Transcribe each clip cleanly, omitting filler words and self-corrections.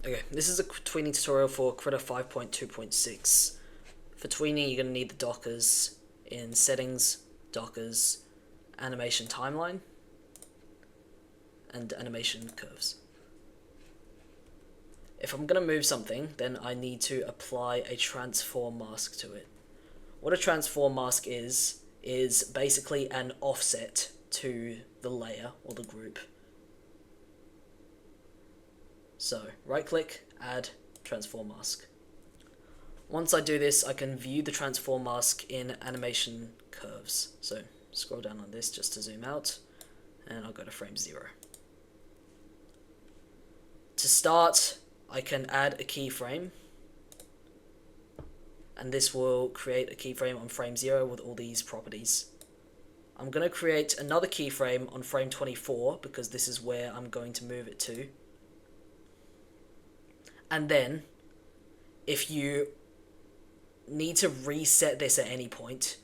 Okay, this is a tweening tutorial for Krita 5.2.6. For tweening, you're going to need the dockers in settings, dockers, animation timeline, and animation curves. If I'm going to move something, then I need to apply a transform mask to it. What a transform mask is basically an offset to the layer or the group. So, right click, add transform mask. Once I do this, I can view the transform mask in animation curves. So, scroll down on this just to zoom out, and I'll go to frame 0. To start, I can add a keyframe, and this will create a keyframe on frame 0 with all these properties. I'm going to create another keyframe on frame 24 because this is where I'm going to move it to. And then, if you need to reset this at any point,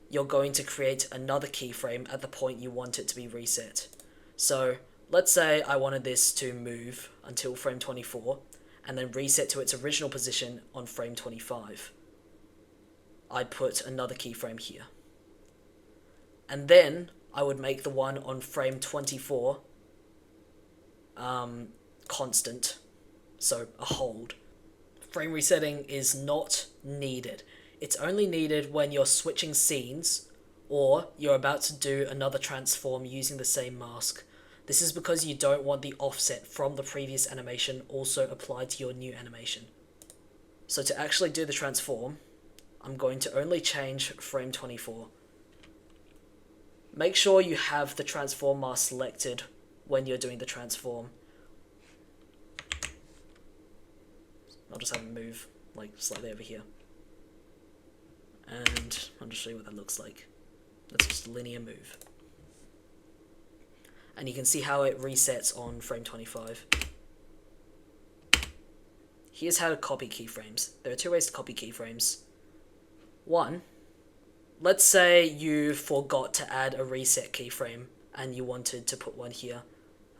you're going to create another keyframe at the point you want it to be reset. So, let's say I wanted this to move until frame 24, and then reset to its original position on frame 25. I'd put another keyframe here. And then, I would make the one on frame 24 constant. So, a hold. Frame resetting is not needed. It's only needed when you're switching scenes or you're about to do another transform using the same mask. This is because you don't want the offset from the previous animation also applied to your new animation. So to actually do the transform, I'm going to only change frame 24. Make sure you have the transform mask selected when you're doing the transform. I'll just have it move like slightly over here. And I'll just show you what that looks like. That's just a linear move. And you can see how it resets on frame 25. Here's how to copy keyframes. There are two ways to copy keyframes. One, let's say you forgot to add a reset keyframe and you wanted to put one here.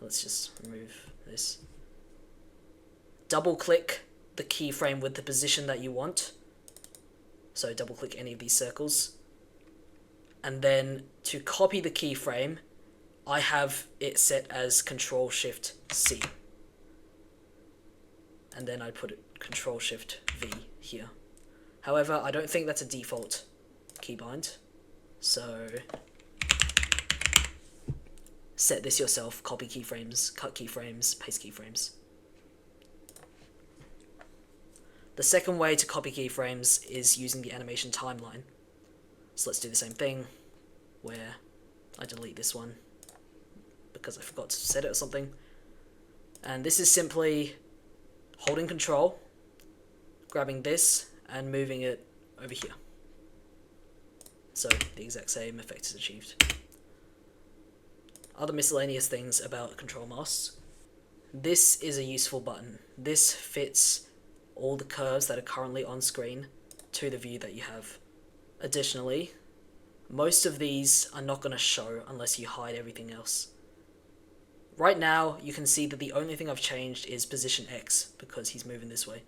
Let's just remove this. Double click the keyframe with the position that you want. So double click any of these circles. And then to copy the keyframe, I have it set as Control-Shift-C. And then I put it Control-Shift-V here. However, I don't think that's a default keybind. So set this yourself, copy keyframes, cut keyframes, paste keyframes. The second way to copy keyframes is using the animation timeline. So let's do the same thing, where I delete this one because I forgot to set it or something. And this is simply holding Control, grabbing this, and moving it over here. So the exact same effect is achieved. Other miscellaneous things about control masks. This is a useful button. This fits all the curves that are currently on screen to the view that you have. Additionally, most of these are not going to show unless you hide everything else. Right now, you can see that the only thing I've changed is position X because he's moving this way.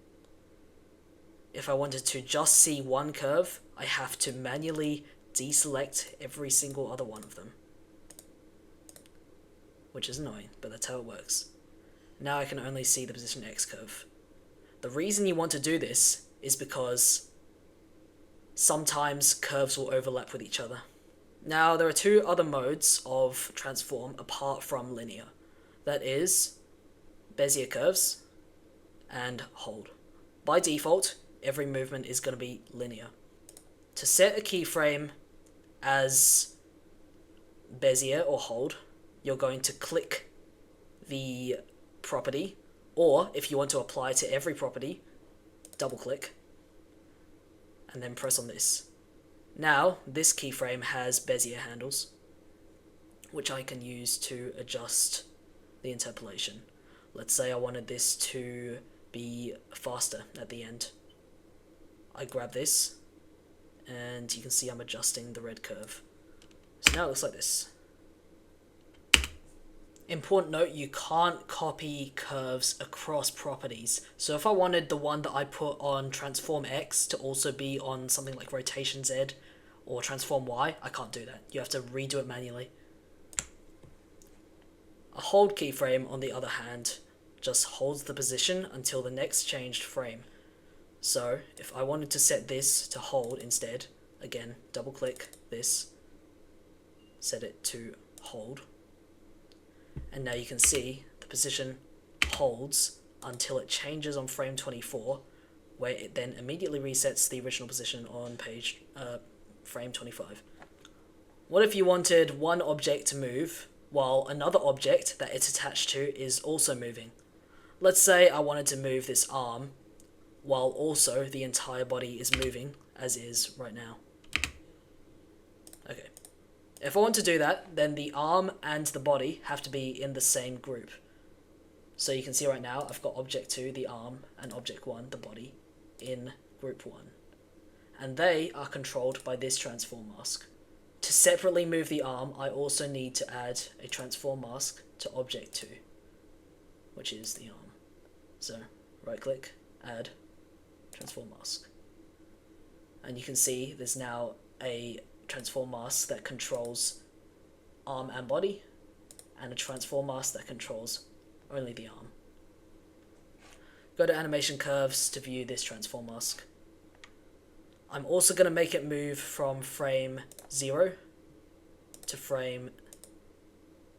If I wanted to just see one curve, I have to manually deselect every single other one of them. Which is annoying, but that's how it works. Now I can only see the position X curve. The reason you want to do this is because sometimes curves will overlap with each other. Now, there are two other modes of transform apart from linear. That is Bezier curves and hold. By default, every movement is going to be linear. To set a keyframe as Bezier or hold, you're going to click the property, or if you want to apply to every property, double click, and then press on this. Now, this keyframe has Bezier handles, which I can use to adjust the interpolation. Let's say I wanted this to be faster at the end. I grab this, and you can see I'm adjusting the red curve. So now it looks like this. Important note, you can't copy curves across properties. So if I wanted the one that I put on transform X to also be on something like rotation Z or transform Y, I can't do that. You have to redo it manually. A hold keyframe, on the other hand, just holds the position until the next changed frame. So if I wanted to set this to hold instead, again, double click this, set it to hold. And now you can see the position holds until it changes on frame 24, where it then immediately resets the original position on frame 25. What if you wanted one object to move while another object that it's attached to is also moving? Let's say I wanted to move this arm while also the entire body is moving, as is right now. Okay. If I want to do that, then the arm and the body have to be in the same group. So you can see right now I've got object 2, the arm, and object 1, the body, in group 1. And they are controlled by this transform mask. To separately move the arm, I also need to add a transform mask to object 2, which is the arm. So right click, add, transform mask. And you can see there's now a transform mask that controls arm and body, and a transform mask that controls only the arm. Go to animation curves to view this transform mask. I'm also going to make it move from frame 0 to frame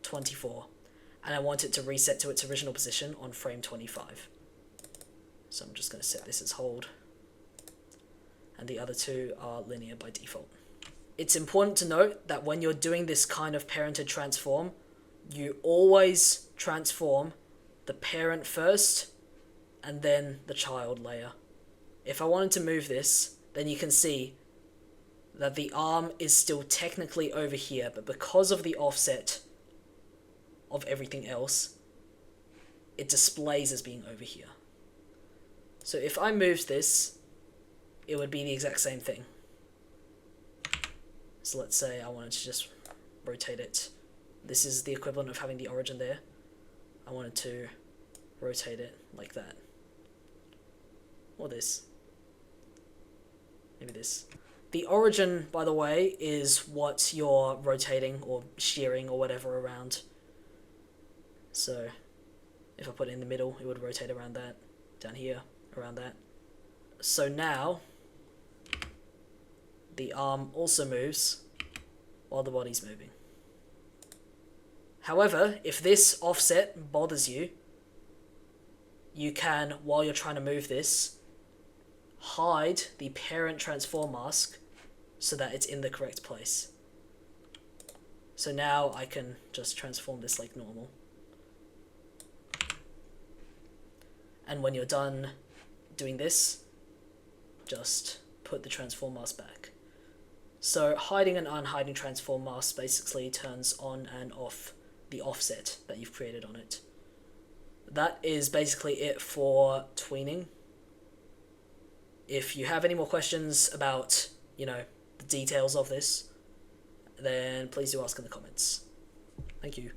24, and I want it to reset to its original position on frame 25. So I'm just going to set this as hold, and the other two are linear by default. It's important to note that when you're doing this kind of parented transform, you always transform the parent first and then the child layer. If I wanted to move this, then you can see that the arm is still technically over here, but because of the offset of everything else, it displays as being over here. So if I moved this, it would be the exact same thing. So let's say I wanted to just rotate it. This is the equivalent of having the origin there. I wanted to rotate it like that. Or this. Maybe this. The origin, by the way, is what you're rotating or shearing or whatever around. So if I put it in the middle, it would rotate around that. Down here, around that. So now the arm also moves while the body's moving. However, if this offset bothers you, you can, while you're trying to move this, hide the parent transform mask so that it's in the correct place. So now I can just transform this like normal. And when you're done doing this, just put the transform mask back. So hiding and unhiding transform mask basically turns on and off the offset that you've created on it. That is basically it for tweening. If you have any more questions about, the details of this, then please do ask in the comments. Thank you.